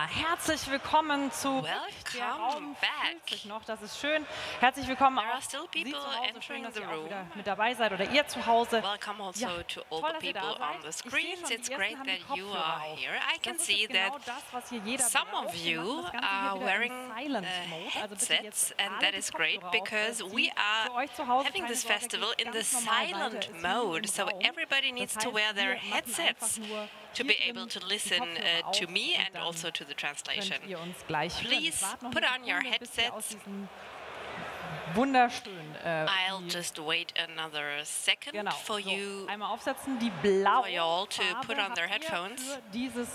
Ja, herzlich willkommen zu der Raum fühlt sich noch, das ist schön. Herzlich willkommen auch Sie zu Hause, schön, dass ihr auch wieder mit dabei seid oder ihr zu Hause. Welcome also to all the people on the screens. It's great that you are here. I can see that some of you are wearing headsets, and that is great because we are having this festival in the silent mode. So everybody needs to wear their headsets to be able to listen to me and also to the translation. Please put on your headsets. Wunderschön. I'll just wait another second for you, einmal aufsetzen, die blaue for you all to put on their headphones.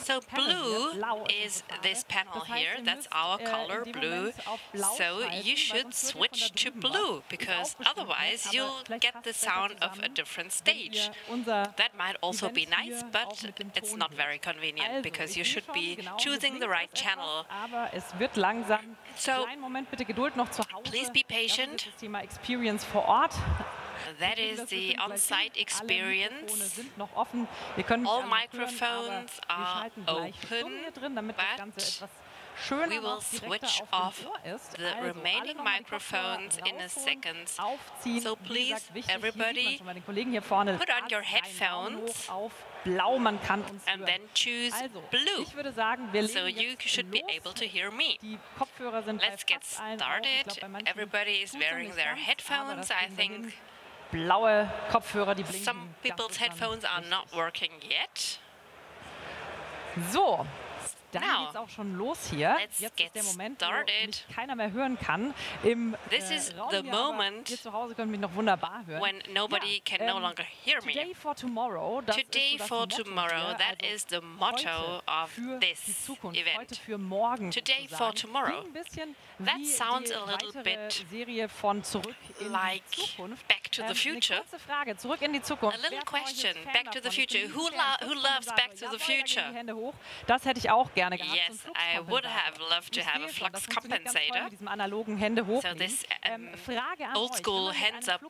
So blue is this panel here, that's our color, blue. So you should switch to blue, because otherwise you'll get the sound of a different stage. That might also be nice, but it's not very convenient, because you should be choosing the right channel. So please be patient. Das Thema Experience vor Ort. That is the on-site experience. Sind noch offen. Wir können all microphones are open, but we will switch off the remaining microphones in a second. So please, everybody, put on your headphones and then choose blue. So you should be able to hear me. Let's get started. Everybody is wearing their headphones. I think blaue Kopfhörer, die blinken. Some people's headphones are not working yet. So. Dann geht's auch schon los hier. Jetzt ist der Moment, wo mich keiner mehr hören kann. Im Raum the moment hier zu Hause können mich noch wunderbar hören. When nobody can no longer hear me. Today for tomorrow, that is the motto of this event. Heute für morgen. Today for tomorrow. That sounds a little bit Serie von Zurück in like die Zukunft. Back to the Future. Eine kurze Frage, Zurück in die Zukunft. A little question, Back to the Future. Who loves Back to the Future? Hände hoch. Das hätte ich auch gerne gehabt. Yes, I would have loved to have a flux compensator. So this old school hands up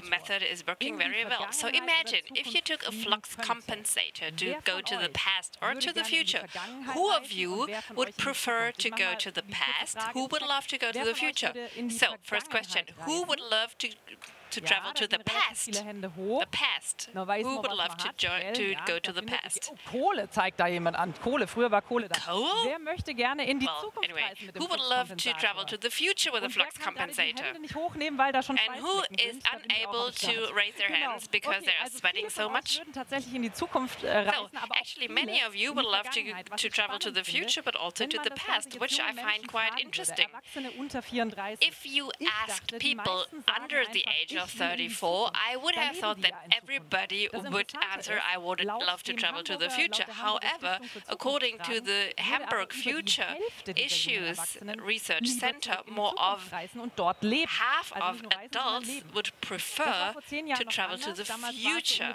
method is working very well. So imagine if you took a flux compensator to go to the past or to the future. Who of you would prefer to go to the past? Who would love to go to the future? So first question, who would love to travel to the past? The past. Who would love to go to the past? Kohle zeigt da jemand an. Kohle, früher war Kohle da. Coal? Wer möchte gerne in die Zukunft anyway, reisen mit dem who would love to travel to the future with a flux compensator? Nicht hochnehmen, weil da schon And who is unable to raise their hands because they are sweating so much? Tatsächlich in die Zukunft So, actually, many of you would love to travel to the future, but also to the past, which I find quite interesting. If you asked people under the age of 34, I would have thought that everybody would answer, I would love to travel to the future. However, according to the Hamburg Future Issues Research Center, more of half of adults would prefer to travel to the future.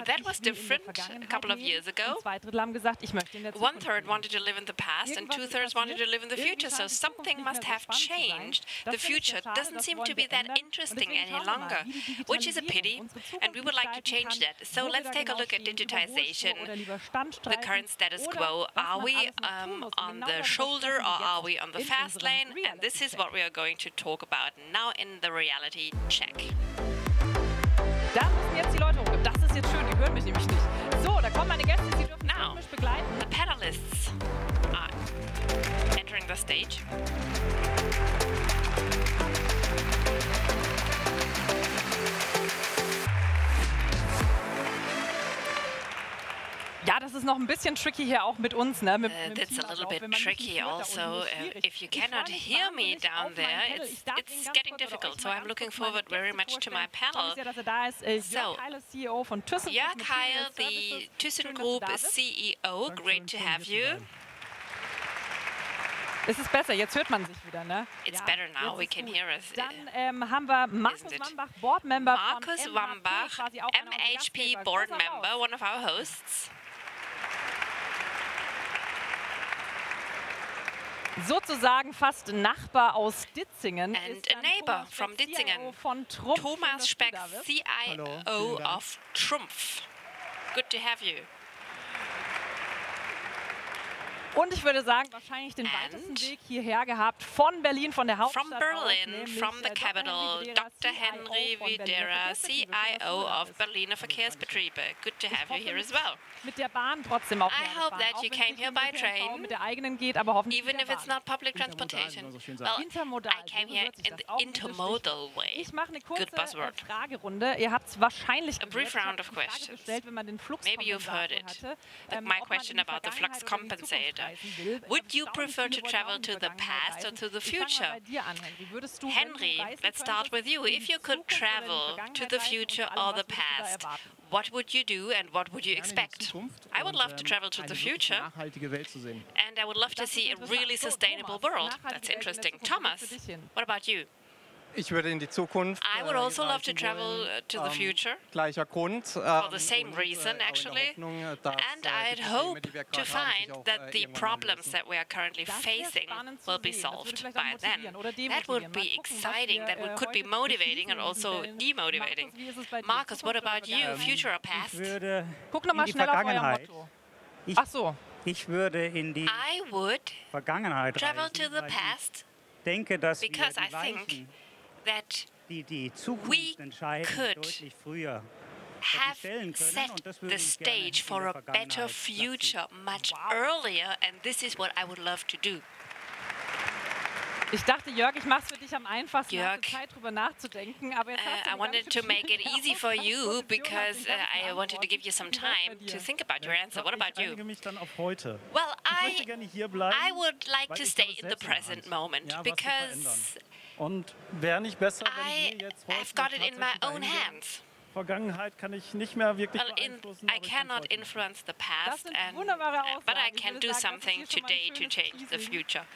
That was different a couple of years ago. 1/3 wanted to live in the past and 2/3 wanted to live in the future. So something must have changed. The future doesn't seem to be that interesting any longer, which is a pity, and we would like to change that. So let's take a look at digitization, the current status quo. Are we on the shoulder or are we on the fast lane? And this is what we are going to talk about now in the reality check. Da müssen jetzt die Leute hoch. Das ist jetzt schön, die hören mich nämlich nicht. So, da kommen meine Gäste, sie dürfen mich begleiten. The panelists are entering the stage. Ja, das ist noch ein bisschen tricky hier auch mit uns, ne? That's a little bit tricky also. If you cannot hear me down there, it's getting difficult. So I'm looking forward very much to my panel. So, Jörg Heil, the ThyssenKrupp CEO, great to have you. Es ist besser, jetzt hört man sich wieder, ne? It's better now, we can hear us. Dann haben wir Markus Wambach, Board Member Markus Wambach, MHP Board Member, one of our hosts. Sozusagen fast Nachbar aus Ditzingen. And a neighbor from Ditzingen. Thomas Speck, CIO of Trumpf. Good to have you. Und ich würde sagen, wahrscheinlich den weitesten Weg hierher gehabt von Berlin, von der Hauptstadt from Berlin, from the capital, Dr. Henry Videra, CIO of Berliner Verkehrsbetriebe. Good to have you here as well. Mit der Bahn trotzdem auch I hope that you came here by train, mit der eigenen geht, aber hoffentlich even if it's not public transportation. Well, I came here in the intermodal way. Ich mache eine kurze Good buzzword. Fragerunde. Ihr habt es wahrscheinlich A brief round of questions. Maybe you've heard it. My question about the flux compensator. Would you prefer to travel to the past or to the future? Henry, let's start with you. If you could travel to the future or the past, what would you do and what would you expect? I would love to travel to the future, and I would love to see a really sustainable world. That's interesting. Thomas, what about you? Ich würde in die Zukunft. I would also love to travel to the future. Gleicher Grund. For the same reason, actually. And I'd hope to find that the problems that we are currently facing will be solved by then. That would be exciting. That could be motivating and also demotivating. Markus, what about you? Future or past? Guck nochmal schnell auf euer Motto. Ach so. Ich würde in die Vergangenheit travel to the past denke, dass because I think that die Zukunft we could deutlich früher have set the stage for a better future much earlier, and this is what I would love to do. Ich dachte, Jörg, ich mache es für dich am einfachsten, Zeit drüber nachzudenken. Aber jetzt I wanted to make it easy for you because I wanted to give you some time to think about your answer. What about you? Well, I would like to stay in the present moment because I've got it in my own hands. Vergangenheit kann ich nicht mehr wirklich beeinflussen. I cannot influence the past, but I can do something today to change the future.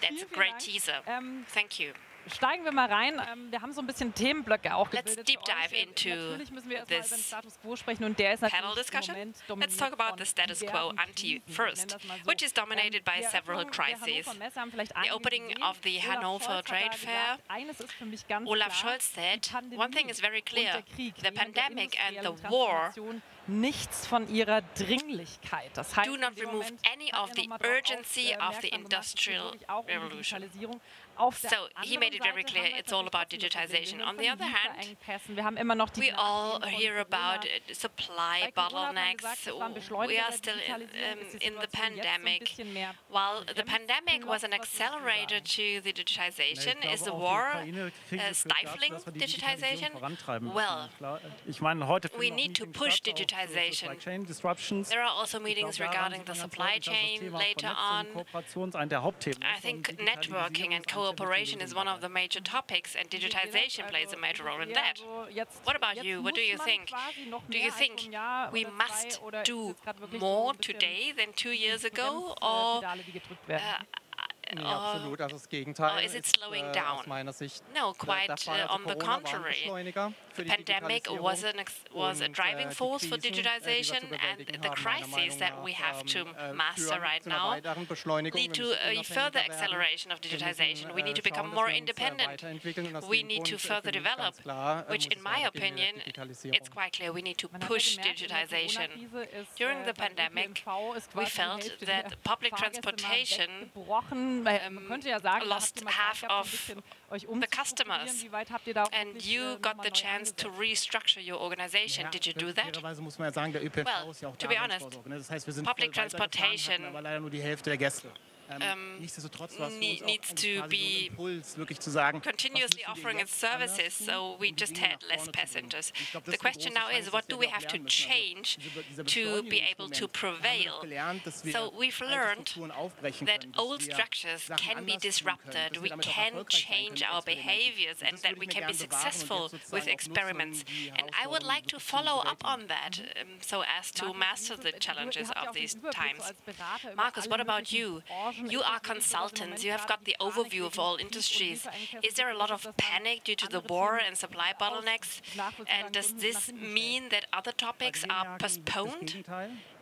That's a great teaser. Thank you. Steigen wir mal rein. Wir haben so ein bisschen Themenblöcke auch gebildet. Let's deep dive into this panel discussion. Let's talk about the status quo ante first, which is dominated by several crises. The opening of the Hannover Trade Fair, Olaf Scholz said, one thing is very clear, the pandemic and the war nichts von ihrer Dringlichkeit. Das heißt, do not remove any of the urgency of the Industrial Revolution. So he made it very clear it's all about digitization. On the other hand, we all hear about supply bottlenecks. We are still in the pandemic. While the pandemic was an accelerator to the digitization, is the war stifling digitization? Well, we need to push digitization. There are also meetings regarding the supply chain later on. I think networking and cooperation is one of the major topics, and digitization plays a major role in that. What about you? What do you think? Do you think we must do more today than 2 years ago, or absolut, also das Gegenteil. Or is it slowing down? No, quite on the contrary. The pandemic was a driving force for digitization, and the crises that we have to master right now lead to a further acceleration of digitization. We need to become more independent. We need to further develop, which in my opinion, it's quite clear we need to push digitization. During the pandemic, we felt that public transportation lost half of the customers, and you got the chance to restructure your organization. Did you do that? Well, to be honest, public transportation needs to be continuously offering its services, so we just had less passengers. The question now is, what do we have to change to be able to prevail? So we've learned that old structures can be disrupted, we can change our behaviors, and that we can be successful with experiments. And I would like to follow up on that so as to master the challenges of these times. Markus, what about you? You are consultants, you have got the overview of all industries. Is there a lot of panic due to the war and supply bottlenecks? And does this mean that other topics are postponed?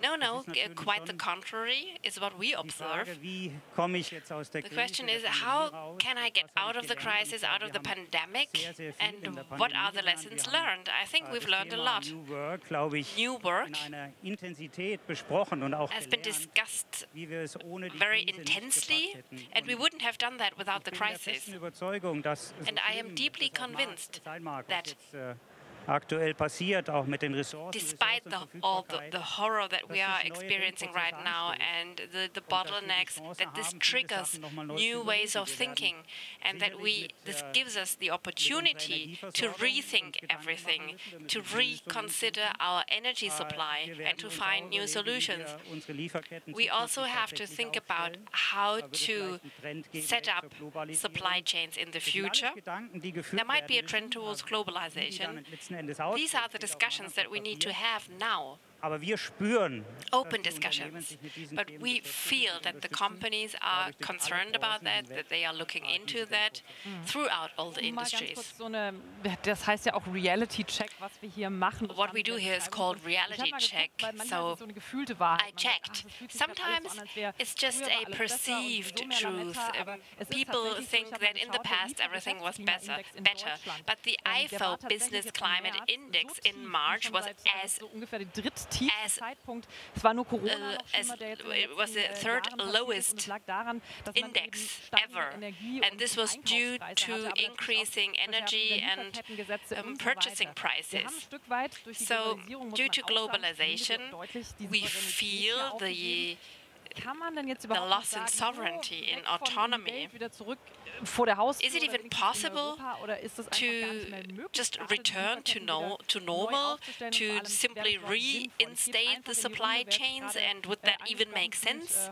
No, quite the contrary is what we observe. The question is, how can I get out of the crisis, out of the pandemic, and what are the lessons learned? I think we've learned a lot. New work has been discussed very intensely, and we wouldn't have done that without the crisis. And I am deeply convinced that despite all the horror that we are experiencing right now and the bottlenecks, that this triggers new ways of thinking, and that this gives us the opportunity to rethink everything, to reconsider our energy supply and to find new solutions. We also have to think about how to set up supply chains in the future. There might be a trend towards globalization. These are the discussions that we need to have now. Open discussions. But we feel that the companies are concerned about that they are looking into that throughout all the industries. Das heißt ja auch Reality Check, was wir hier machen. What we do here is called reality check. So I checked. Sometimes it's just a perceived truth. People think that in the past everything was better. But the IFO Business Climate Index in March was it was the third lowest index ever, and this was due to increasing energy and purchasing prices. So, due to globalization, we feel the loss in sovereignty, in autonomy. Is it even possible to just return to normal, to simply reinstate the supply chains, and would that even make sense?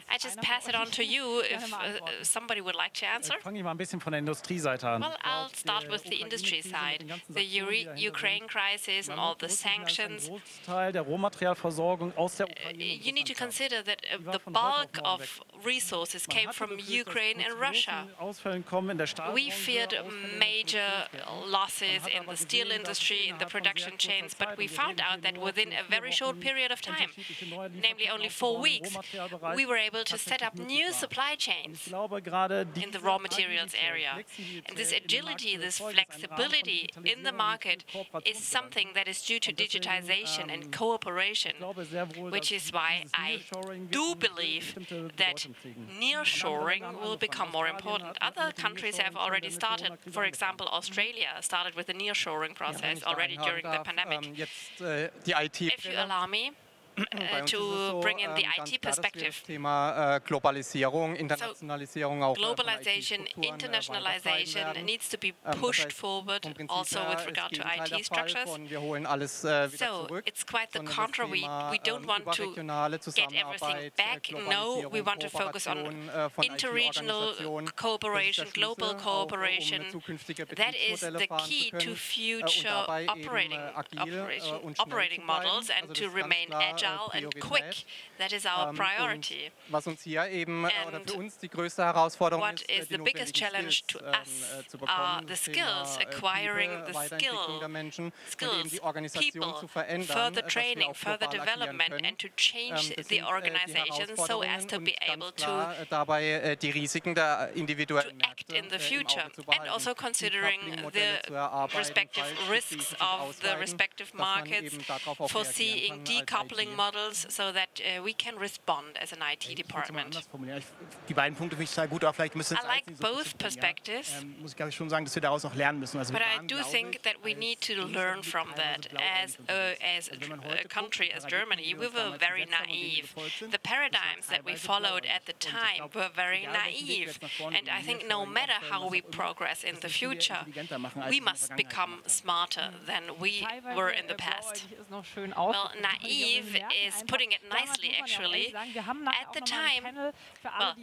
I just pass it on to you if somebody would like to answer. Well, I'll start with the industry side. The Ukraine crisis and all the sanctions. You need to consider that the bulk of resources came from Ukraine and Russia. We feared major losses in the steel industry, in the production chains, but we found out that within a very short period of time, namely only 4 weeks, we were able to set up new supply chains in the raw materials area. And this agility, this flexibility in the market is something that is due to digitization and cooperation, which is why I do believe that nearshoring will become more important. Other countries have already started. For example, Australia started with the nearshoring process already during the pandemic. If you allow me to bring in the IT perspective. Globalisierung, globalization, internationalization needs to be pushed forward also with regard to IT structures. So it's quite the contrary. We don't want to get everything back. No, we want to focus on interregional cooperation, global cooperation. That is the key to future operating models and to remain agile and quick. That is our priority. Was uns hier eben für uns die größte Herausforderung what is the biggest challenge to us are the skills, acquiring the skills, people, further training, further development, and to change the organization so as to be able to die Risiken der individuellen act in the future, and also considering the respective risks of the respective markets, foreseeing decoupling models so that we can respond as an IT department. Die beiden Punkte finde ich total gut, aber vielleicht müssen I like both perspectives, muss ich glaube ich schon sagen, dass wir daraus noch lernen müssen. Also but I do think that we need to learn from that. As a country, as Germany, we were very naive. The paradigms that we followed at the time were very naive, and I think no matter how we progress in the future, we must become smarter than we were in the past. Well, naive is putting it nicely, actually. At the time, well,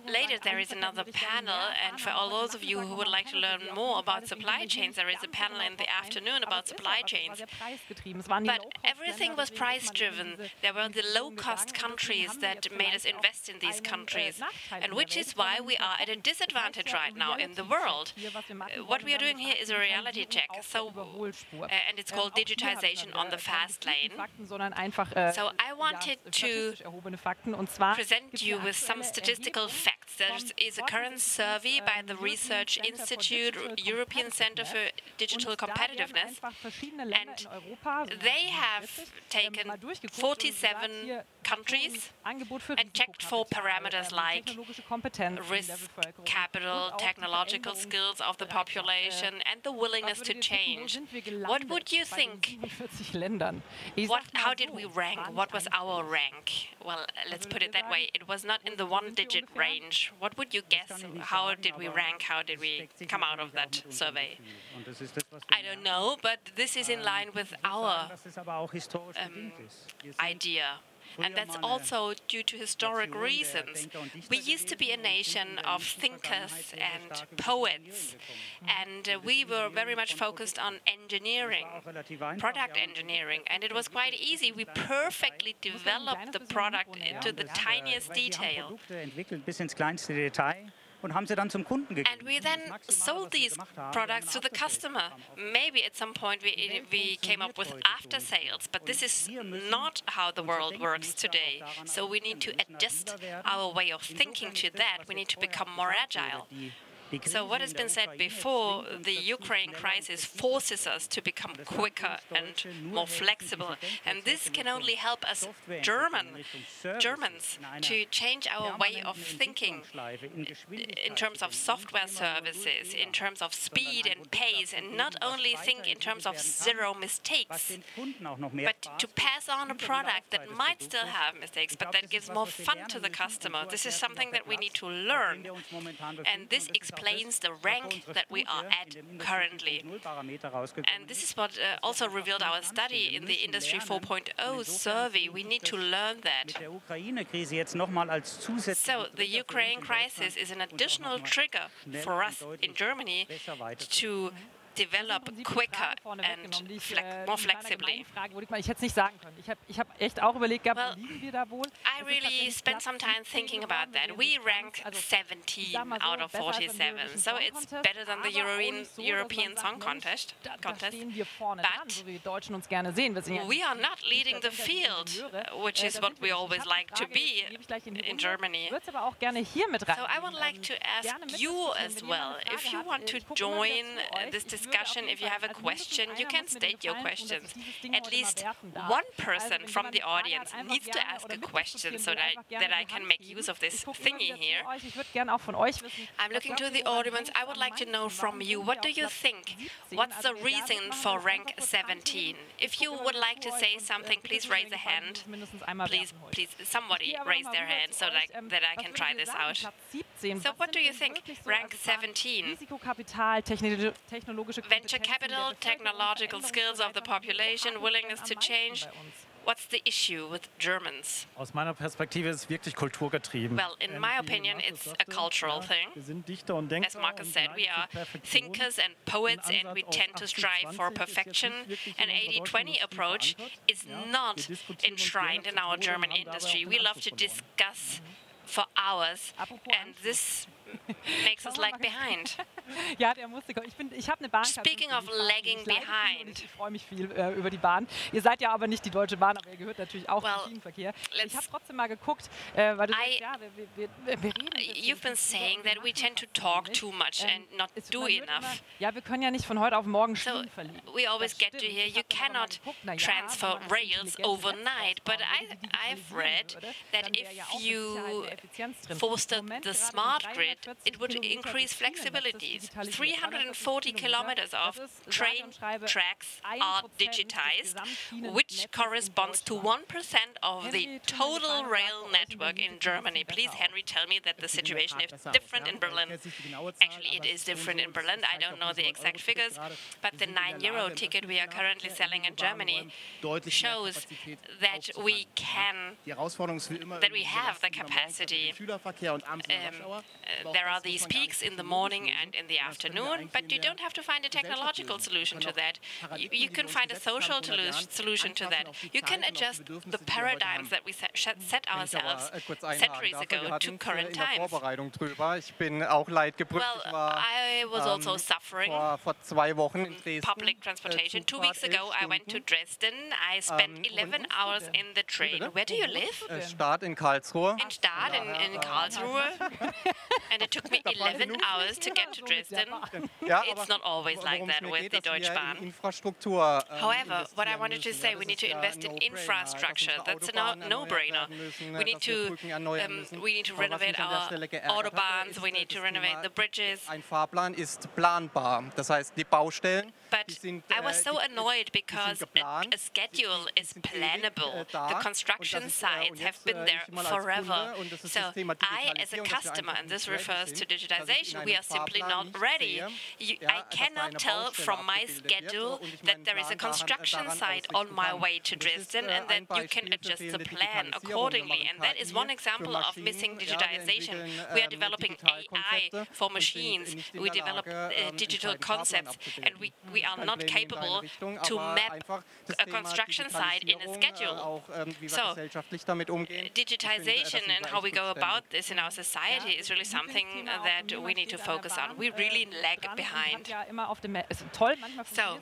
later there is another panel, and for all those of you who would like to learn more about supply chains, there is a panel in the afternoon about supply chains. But everything was price-driven. There were the low-cost countries that made us invest in these countries, and which is why we are at a disadvantage right now in the world. What we are doing here is a reality check, so, and it's called digitization on the fast lane. So I wanted to present you with some statistical facts. There is a current survey by the Research Institute, European Center for Digital Competitiveness, and they have taken 47 countries and checked for parameters like risk, capital, technological skills of the population, and the willingness to change. What would you think? How did we rank? What was our rank? Well, let's put it that way. It was not in the one-digit range. What would you guess? How did we rank? How did we come out of that survey? I don't know, but this is in line with our idea. And that's also due to historic reasons. We used to be a nation of thinkers and poets, and we were very much focused on engineering, product engineering, and it was quite easy. We perfectly developed the product into the tiniest detail. And we then sold these products to the customer. Maybe at some point we came up with after sales, but this is not how the world works today. So we need to adjust our way of thinking to that. We need to become more agile. So what has been said before, the Ukraine crisis forces us to become quicker and more flexible. And this can only help us Germans to change our way of thinking in terms of software services, in terms of speed and pace, and not only think in terms of zero mistakes, but to pass on a product that might still have mistakes, but that gives more fun to the customer. This is something that we need to learn. And this explains the rank that we are at currently. And this is what also revealed our study in the Industry 4.0 survey. We need to learn that. So the Ukraine crisis is an additional trigger for us in Germany to develop quicker and more flexibly. Well, I really spent some time thinking about that. We rank 17 out of 47, so it's better than the European Song Contest. But we are not leading the field, which is what we always like to be in Germany. So I would like to ask you as well, if you want to join this discussion, if you have a question, you can state your questions. At least one person from the audience needs to ask a question so that I can make use of this thingy here. I'm looking to the audience. I would like to know from you, what do you think? What's the reason for rank 17? If you would like to say something, please raise a hand. Please, somebody raise their hand so that I can try this out. So what do you think? Rank 17. Venture capital, technological skills of the population, willingness to change. What's the issue with Germans? Aus meiner Perspektive ist es wirklich kulturgetrieben. Well, in my opinion, it's a cultural thing. As Marcus said, we are thinkers and poets, and we tend to strive for perfection. An 80-20 approach is not enshrined in our German industry. We love to discuss for hours, and this makes us lag behind. Speaking of lagging behind. Ich freue mich viel über die Bahn. Ihr seid ja aber nicht die Deutsche Bahn, aber ihr gehört natürlich auch zum Schienenverkehr. Ich habe trotzdem mal geguckt, weil du sagst, ja, wir reden. You've been saying that we tend to talk too much and not do enough. Ja, wir können ja nicht von heute auf morgen Schienen verlegen. We always get to hear you cannot transfer rails overnight, but I've read that if you fostered the smart grid, it would increase flexibility. 340 kilometers of train tracks are digitized, which corresponds to 1% of the total rail network in Germany. Please, Henry, tell me that the situation is different in Berlin. Actually, it is different in Berlin. I don't know the exact figures, but the €9 ticket we are currently selling in Germany shows that we have the capacity. There are these peaks in the morning and in the afternoon, but you don't have to find a technological solution to that. You can find a social solution to that. You can adjust the paradigms that we set ourselves centuries ago to current times. Well, I was also suffering public transportation. 2 weeks ago, I went to Dresden. I spent 11 hours in the train. Where do you live? Start in Karlsruhe. In Stade, in Karlsruhe. And it took me 11 hours to get to Dresden. It's not always like that with the Deutsche Bahn. However, what I wanted to say, we need to invest in infrastructure. That's a no-brainer. We need to renovate our autobahns. We need to renovate the bridges. Ein Fahrplan ist planbar. Das heißt, die Baustellen. But I was so annoyed because a schedule is plannable. The construction sites have been there forever. So I, as a customer, and this refers to digitization, we are simply not ready. I cannot tell from my schedule that there is a construction site on my way to Dresden and that you can adjust the plan accordingly. And that is one example of missing digitization. We are developing AI for machines. We develop digital concepts, and we are not capable to map a construction site in a schedule. So digitization and how we go about this in our society is really something that we need to focus on. We really lag behind. So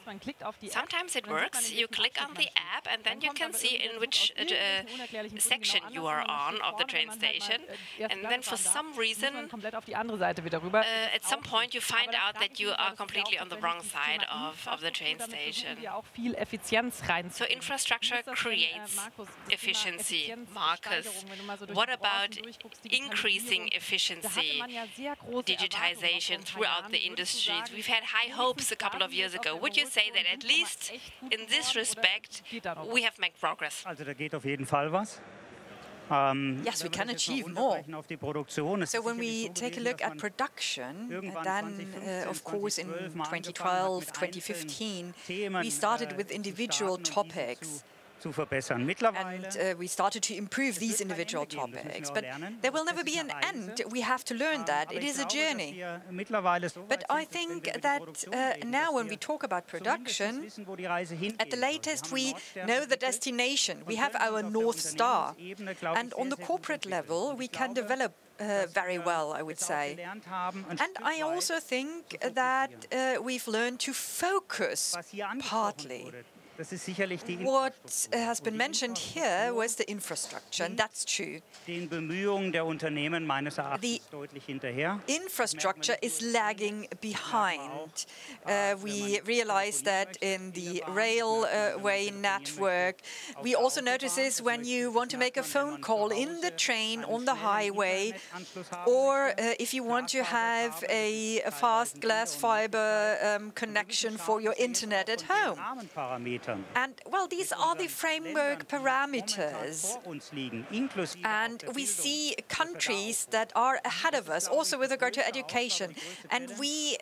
sometimes it works. You click on the app and then you can see in which section you are on of the train station. And then for some reason, at some point you find out that you are completely on the wrong side of the train station. So infrastructure creates efficiency. Marcus, what about increasing efficiency, digitization throughout the industries? We've had high hopes a couple of years ago. Would you say that at least in this respect we have made progress? Also da geht auf jeden Fall was. Yes, we can achieve more. So when we take a look at production, then of course in 2012, 2015, we started with individual topics. And we started to improve these individual topics. But there will never be an end. We have to learn that. It is a journey. But I think that now when we talk about production, at the latest we know the destination. We have our North Star. And on the corporate level, we can develop very well, I would say. And I also think that we've learned to focus partly. What has been mentioned here was the infrastructure, and that's true. The infrastructure is lagging behind. We realize that in the railway network. We also notice this when you want to make a phone call in the train, on the highway, or if you want to have a fast glass fiber connection for your internet at home. And, well, these are the framework parameters. And we see countries that are ahead of us, also with regard to education. And we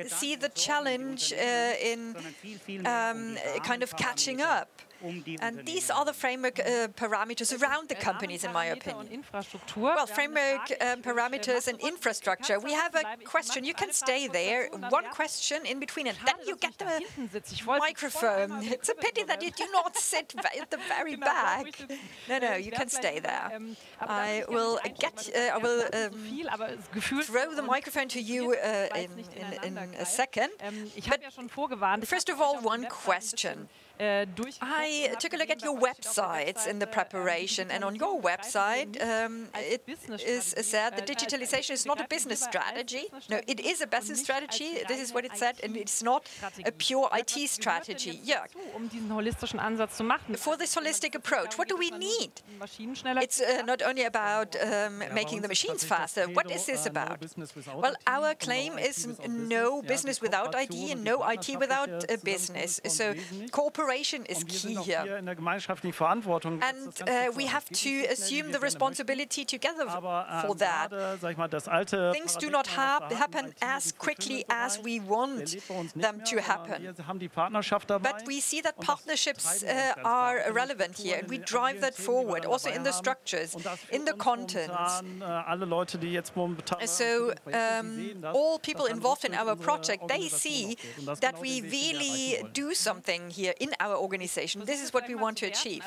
see the challenge in kind of catching up. And these are the framework parameters around the companies, in my opinion. Well, framework parameters and infrastructure. We have a question. You can stay there. One question in between, and then you get the microphone. It's a pity that you do not sit at the very back. No, you can stay there. I will throw the microphone to you in a second. But first of all, one question. I took a look at your websites in the preparation, and on your website it is said that digitalization is not a business strategy. No, it is a business strategy. This is what it said, and it's not a pure IT strategy. Yeah. For this holistic approach, what do we need? It's not only about making the machines faster. What is this about? Well, our claim is no business without IT and no IT without a business. So cooperation Cooperation is key here. And we have to assume the responsibility together for that. Things do not happen as quickly as we want them to happen. But we see that partnerships are relevant here, and we drive that forward, also in the structures, in the contents. So all people involved in our project, they see that we really do something here in our organization. This is what we want to achieve.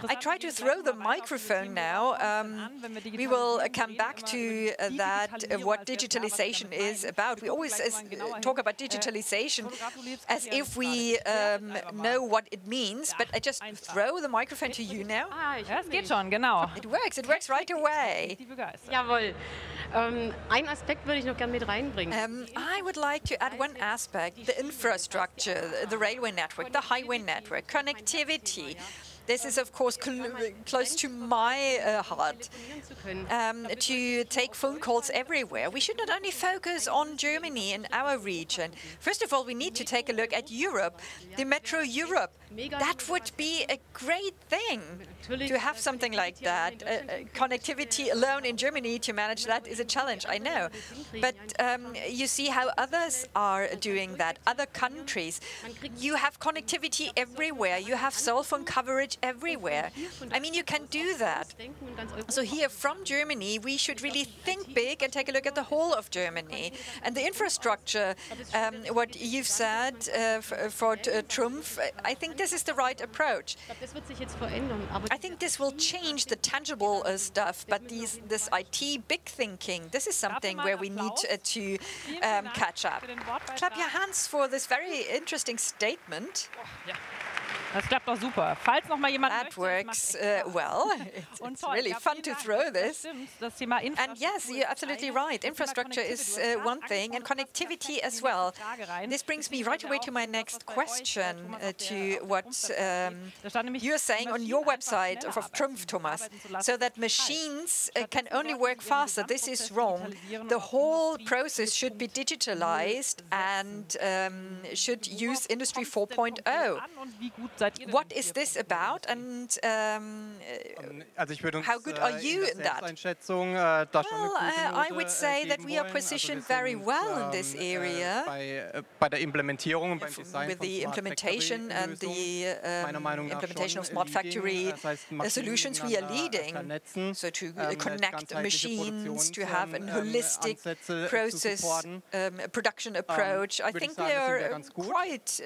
I try to throw the microphone now. We will come back to that, what digitalization is about. We always talk about digitalization as if we know what it means, but I just throw the microphone to you now. Ja, es geht schon, genau. It works right away. Jawohl. Einen Aspekt würde ich noch gerne mit reinbringen. I would like to add one aspect, the infrastructure, the railway network, the highway network, connectivity. This is, of course, close to my heart, to take phone calls everywhere. We should not only focus on Germany and our region. First of all, we need to take a look at Europe, the Metro Europe. That would be a great thing to have something like that. Connectivity alone in Germany, to manage that is a challenge, I know. But you see how others are doing that, other countries. You have connectivity everywhere. You have cell phone coverage everywhere. I mean, you can do that. So here from Germany, we should really think big and take a look at the whole of Germany. And the infrastructure, what you've said for Trumpf, I think this is the right approach. I think this will change the tangible stuff, but this IT big thinking, this is something where we need to catch up. Clap your hands for this very interesting statement. Das klappt doch super. Falls noch mal jemand that works well. It's really fun to throw this. And yes, you're absolutely right. Infrastructure is one thing, and connectivity as well. This brings me right away to my next question, to what you're saying on your website of Trumpf, Thomas, so that machines can only work faster. This is wrong. The whole process should be digitalized and should use Industry 4.0. What is this about, and how good are you in that? Well, I would say that we are positioned very well in this area with the implementation and the implementation of smart factory solutions. We are leading, so to connect machines, to have a holistic process production approach. I think we are quite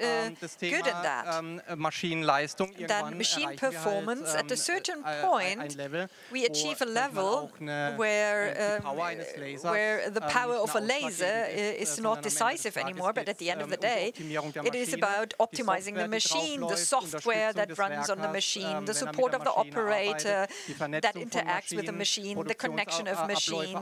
good at that. Then machine performance, at a certain point, we achieve a level where the power of a laser is not decisive anymore, but at the end of the day, it is about optimizing the machine, the software that runs on the machine, the support of the operator that interacts with the machine, the connection of machines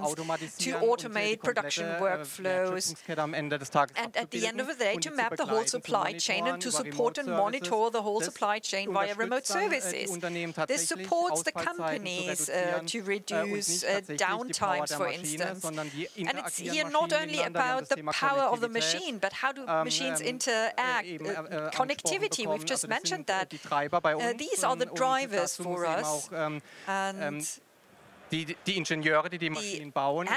to automate production workflows, and at the end of the day, to map the whole supply chain and to support and monitor the whole supply chain via remote services. This supports the companies to reduce downtimes, for instance. And it's here not only about the power of the machine, but how do machines interact. Connectivity, we've just mentioned that. These are the drivers for us. And the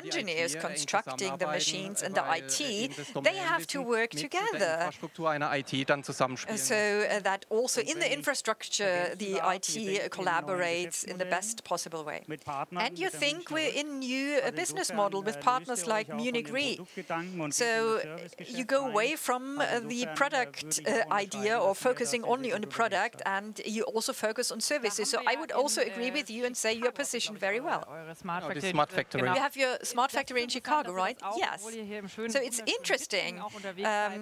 engineers constructing the machines and the IT, they have to work together. So that also in the infrastructure, the IT collaborates in the best possible way. And you think we're in new business model with partners like Munich Re. So you go away from the product idea or focusing only on the product, and you also focus on services. So I would also agree with you and say you're positioned very well. The smart factory. You have your smart factory in Chicago, right? Yes. So it's interesting.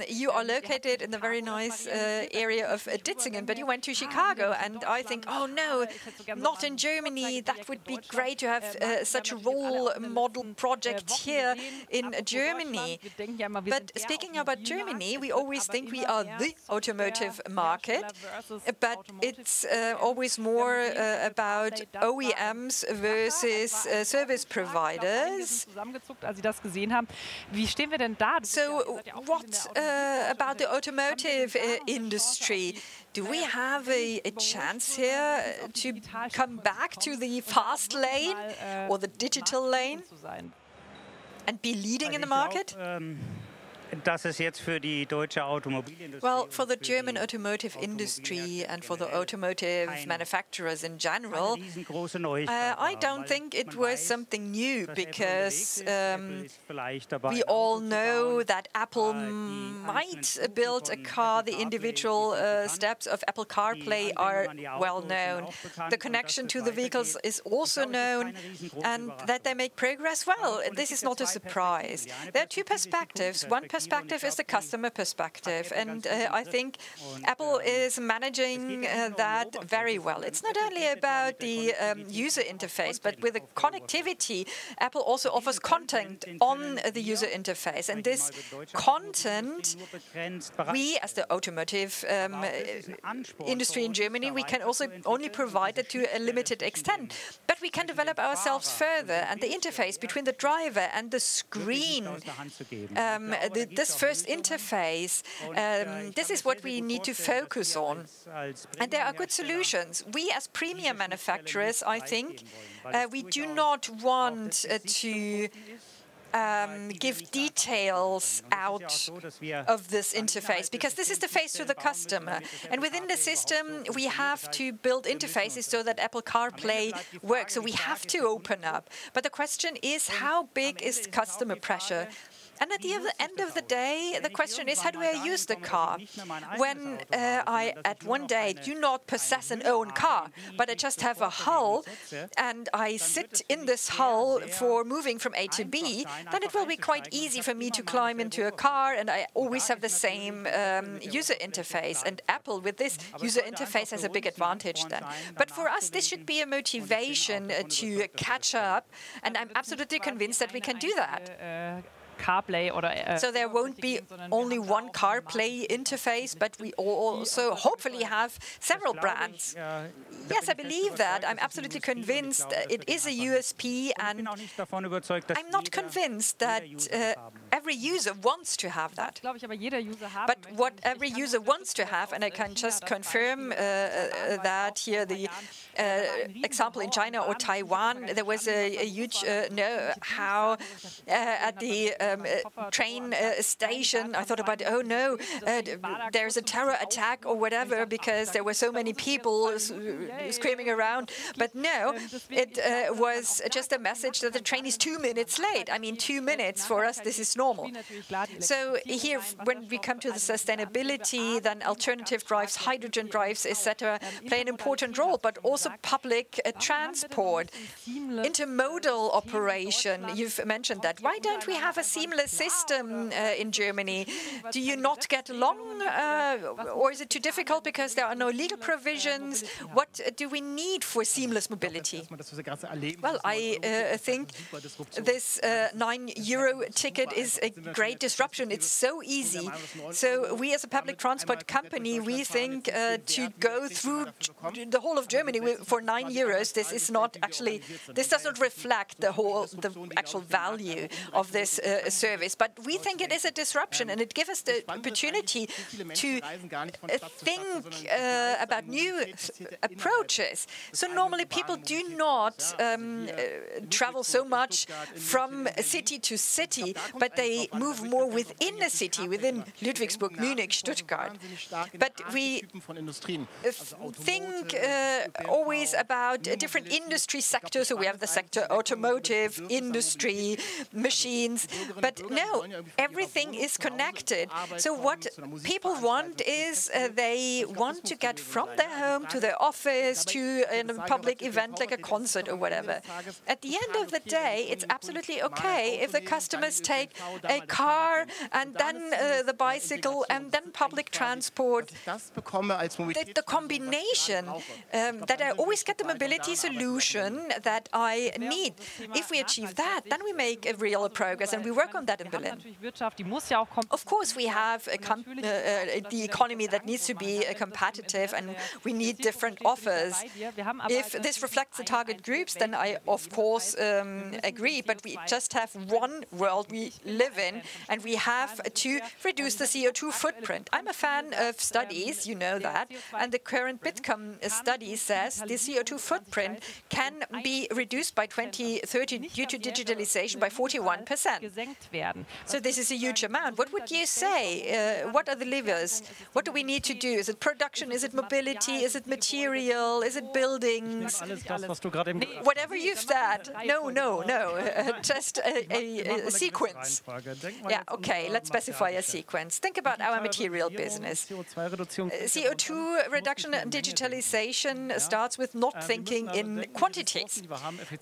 You are located in the very nice area of Ditzingen, but you went to Chicago, and I think, oh no, not in Germany. That would be great to have such a role model project here in Germany. But speaking about Germany, we always think we are the automotive market, but it's always more about OEMs versus versus service providers. So what about the automotive industry? Do we have a chance here to come back to the fast lane or the digital lane and be leading in the market? Well, for the German automotive industry and for the automotive manufacturers in general, I don't think it was something new, because we all know that Apple might build a car. The individual steps of Apple CarPlay are well known. The connection to the vehicles is also known, and that they make progress, well, this is not a surprise. There are two perspectives. One perspective is the customer perspective, and I think Apple is managing that very well. It's not only about the user interface, but with the connectivity, Apple also offers content on the user interface, and this content, we as the automotive industry in Germany, we can also only provide it to a limited extent, but we can develop ourselves further, and the interface between the driver and the screen, this first interface, this is what we need to focus on. And there are good solutions. We as premium manufacturers, I think, we do not want to give details out of this interface, because this is the face to the customer. And within the system, we have to build interfaces so that Apple CarPlay works. So we have to open up. But the question is, how big is customer pressure? And at the end of the day, the question is, how do I use the car? When I, at one day, do not possess an own car, but I just have a hull, and I sit in this hull for moving from A to B, then it will be quite easy for me to climb into a car, and I always have the same user interface. And Apple, with this user interface, has a big advantage then. But for us, this should be a motivation to catch up, and I'm absolutely convinced that we can do that. CarPlay so there won't be only one CarPlay interface, but we also hopefully have several brands. Yes, I believe that. I'm absolutely convinced it is a USP, and I'm not convinced that every user wants to have that. But what every user wants to have, and I can just confirm that here, the example in China or Taiwan, there was a huge how at the train station, I thought about, oh no, there's a terror attack or whatever, because there were so many people screaming around. But no, it was just a message that the train is 2 minutes late. I mean, 2 minutes for us, this is normal. So here, when we come to the sustainability, then alternative drives, hydrogen drives, etc., play an important role, but also public transport, intermodal operation. You've mentioned that. Why don't we have a seamless system in Germany? Do you not get along, or is it too difficult because there are no legal provisions? What do we need for seamless mobility? Well, I think this €9 ticket is a great disruption. It's so easy. So we as a public transport company, we think to go through the whole of Germany for €9, this is not actually, this does not reflect the actual value of this service. But we think it is a disruption, and it gives us the opportunity to think about new approaches. So normally people do not travel so much from city to city, but they move more within the city, within Ludwigsburg, Munich, Stuttgart. But we think always about different industry sectors. So we have the sector automotive, industry, machines. But no, everything is connected. So what people want is they want to get from their home to their office to a public event like a concert or whatever. At the end of the day, it's absolutely okay if the customers take a car, and then the bicycle, and then public transport. The combination that I always get the mobility solution that I need. If we achieve that, then we make a real progress, and we work on that in Berlin. Of course, we have the economy that needs to be competitive, and we need different offers. If this reflects the target groups, then I, of course, agree, but we just have one world we live in, and we have to reduce the CO2 footprint. I'm a fan of studies, you know that, and the current Bitkom study says the CO2 footprint can be reduced by 2030 due to digitalization by 41%. So this is a huge amount. What would you say? What are the levers? What do we need to do? Is it production? Is it mobility? Is it material? Is it buildings? Whatever you've said. No. Just a sequence. Yeah, okay, let's specify a sequence. Think about our material business. CO2 reduction and digitalization starts with not thinking in quantities.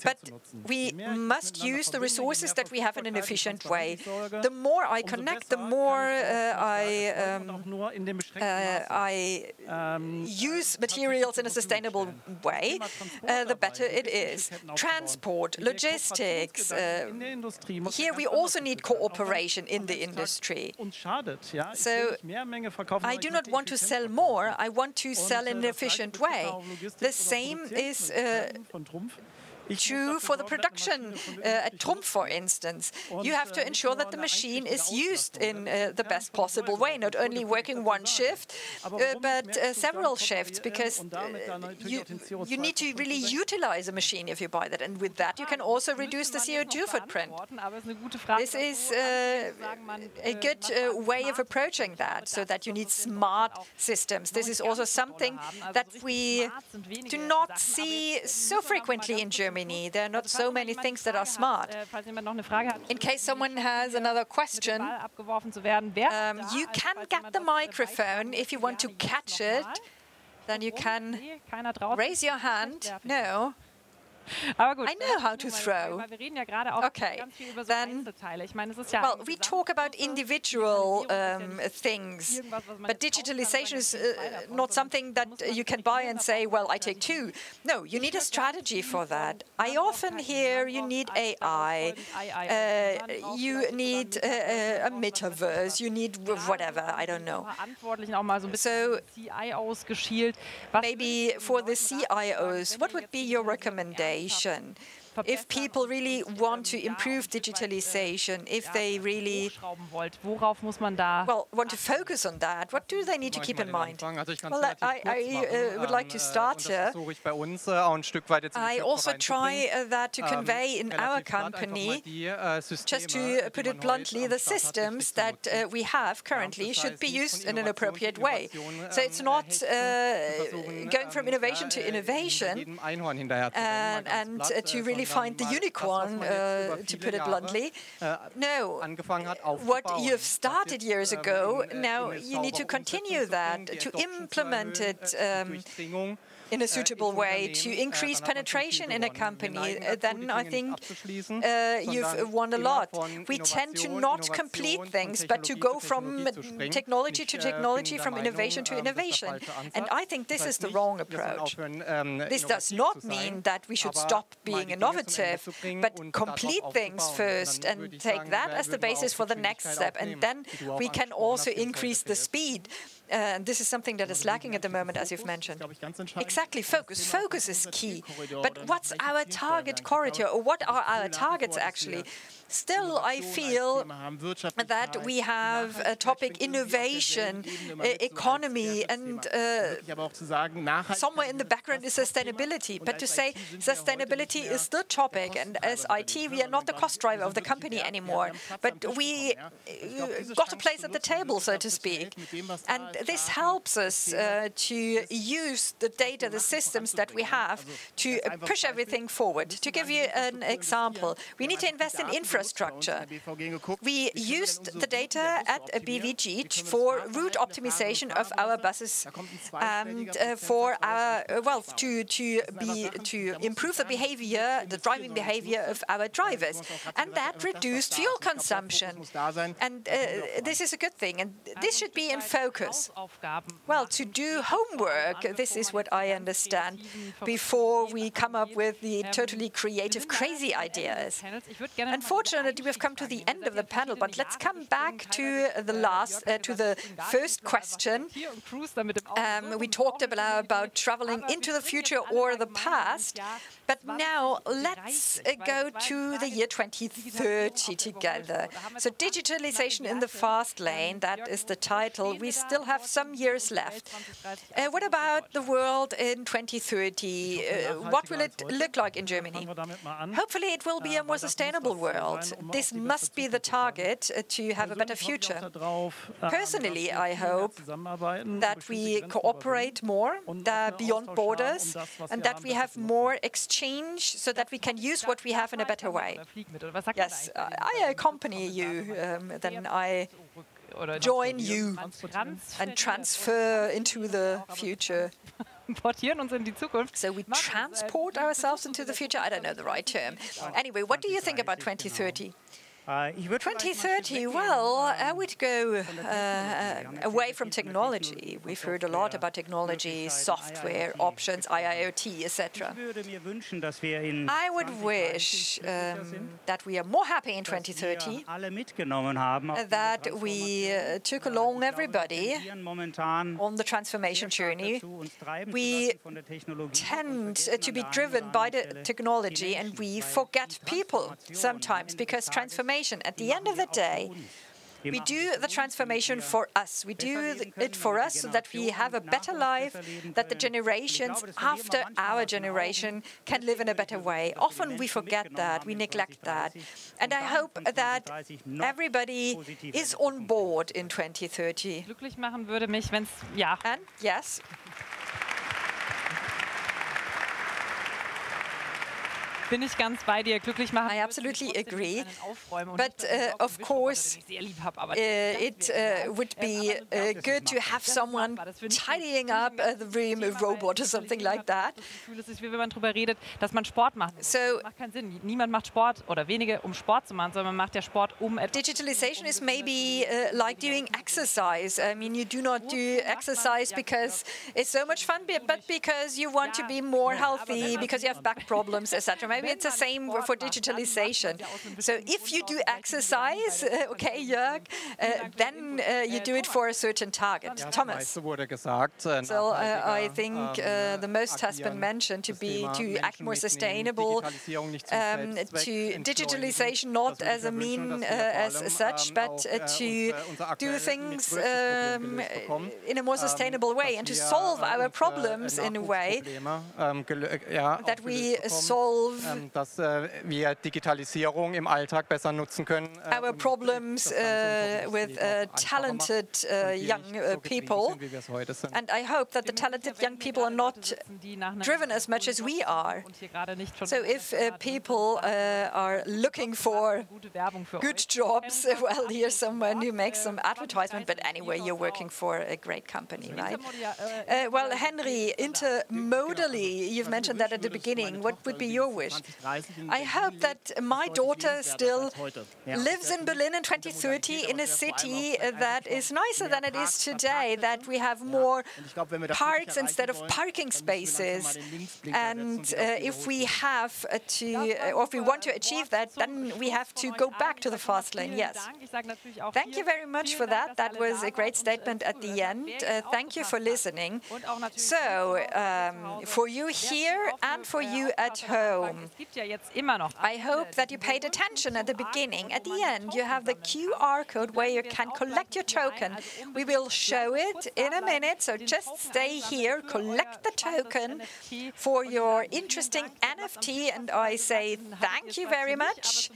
But we must use the resources that we have in an efficient way. The more I connect, the more I use materials in a sustainable way, the better it is. Transport, logistics, here we also need cooperation in the industry. So I do not want to sell more, I want to sell in an efficient way. The same is true for the production at Trumpf, for instance. You have to ensure that the machine is used in the best possible way, not only working one shift, but several shifts, because you need to really utilize a machine if you buy that. And with that, you can also reduce the CO2 footprint. This is a good way of approaching that, so that you need smart systems. This is also something that we do not see so frequently in Germany. There are not so many things that are smart. In case someone has another question, you can get the microphone. If you want to catch it, then you can raise your hand. No. I know how to throw. Okay, then, well, we talk about individual things, but digitalization is not something that you can buy and say, well, I take two. No, you need a strategy for that. I often hear you need AI, you need a metaverse, you need whatever, I don't know. So maybe for the CIOs, what would be your recommendation? If people really want to improve digitalization, if they really want to focus on that, what do they need to keep in mind? Well, I would like to start here. I also try that to convey in our company, just to put it bluntly, the systems that we have currently should be used in an appropriate way. So it's not going from innovation to innovation and to really find the unicorn, to put it bluntly. No, what you've started years ago, now you need to continue that, to implement it in a suitable way, to increase penetration in a company. Then I think you've won a lot. We tend to not complete things, but to go from technology to technology, from innovation to innovation. And I think this is the wrong approach. This does not mean that we should stop being innovative, but complete things first and take that as the basis for the next step. And then we can also increase the speed. And this is something that is lacking at the moment, as you've mentioned. Exactly, focus. Focus is key. But what's our target corridor, or what are our targets actually? Still, I feel that we have a topic innovation, economy, and somewhere in the background is sustainability. But to say sustainability is the topic, and as IT, we are not the cost driver of the company anymore. But we got a place at the table, so to speak. And this helps us to use the data, the systems that we have, to push everything forward. To give you an example, we need to invest in infrastructure. infrastructure. We used the data at BVG for route optimization of our buses and for our, to improve the behavior, the driving behavior of our drivers. And that reduced fuel consumption. And this is a good thing. And this should be in focus. Well, to do homework, this is what I understand, before we come up with the totally creative, crazy ideas. Unfortunately, we've come to the end of the panel, but let's come back to the first question. We talked about traveling into the future or the past, but now let's go to the year 2030 together. So digitalization in the fast lane, that is the title. We still have some years left. What about the world in 2030? What will it look like in Germany? Hopefully it will be a more sustainable world. This must be the target to have a better future. Personally, I hope that we cooperate more beyond borders and that we have more exchange so that we can use what we have in a better way. Yes, I accompany you, then I join you and transfer into the future. So we transport ourselves into the future? I don't know the right term. Anyway, what do you think about 2030? 2030, well, I would go away from technology. We've heard a lot about technology, software, options, IIoT, etc. I would wish that we are more happy in 2030, that we took along everybody on the transformation journey. We tend to be driven by the technology and we forget people sometimes, because transformation, at the end of the day, we do the transformation for us. We do it for us so that we have a better life, that the generations after our generation can live in a better way. Often we forget that, we neglect that. And I hope that everybody is on board in 2030. And yes. I absolutely agree. But of course, it would be good to have someone tidying up the room, a robot or something like that. So digitalization is maybe like doing exercise. I mean, you do not do exercise because it's so much fun, but because you want to be more healthy, because you have back problems, etc. Maybe it's the same for digitalization. So if you do exercise, okay, Jörg, then you do it for a certain target. Thomas. So I think the most has been mentioned, to act more sustainable, to digitalization not as a mean as such, but to do things in a more sustainable way and to solve our problems in a way that we solve dass wir Digitalisierung im Alltag besser nutzen können. Our problems with talented young people. And I hope that the talented young people are not driven as much as we are. So if people are looking for good jobs, well, here's someone who makes some advertisement. But anyway, you're working for a great company, right? Well, Henry, intermodally, you've mentioned that at the beginning. What would be your wish? I hope that my daughter still lives in Berlin in 2030 in a city that is nicer than it is today, that we have more parks instead of parking spaces. And if we have to, or if we want to achieve that, then we have to go back to the fast lane, yes. Thank you very much for that. That was a great statement at the end. Thank you for listening. So, for you here and for you at home, I hope that you paid attention at the beginning. At the end, you have the QR code where you can collect your token. We will show it in a minute, so just stay here, collect the token for your interesting NFT, and I say thank you very much.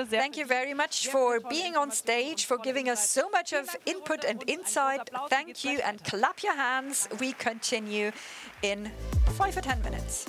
Thank you very much for being on stage, for giving us so much of input and insight. Thank you, and clap your hands. We continue in 5 or 10 minutes.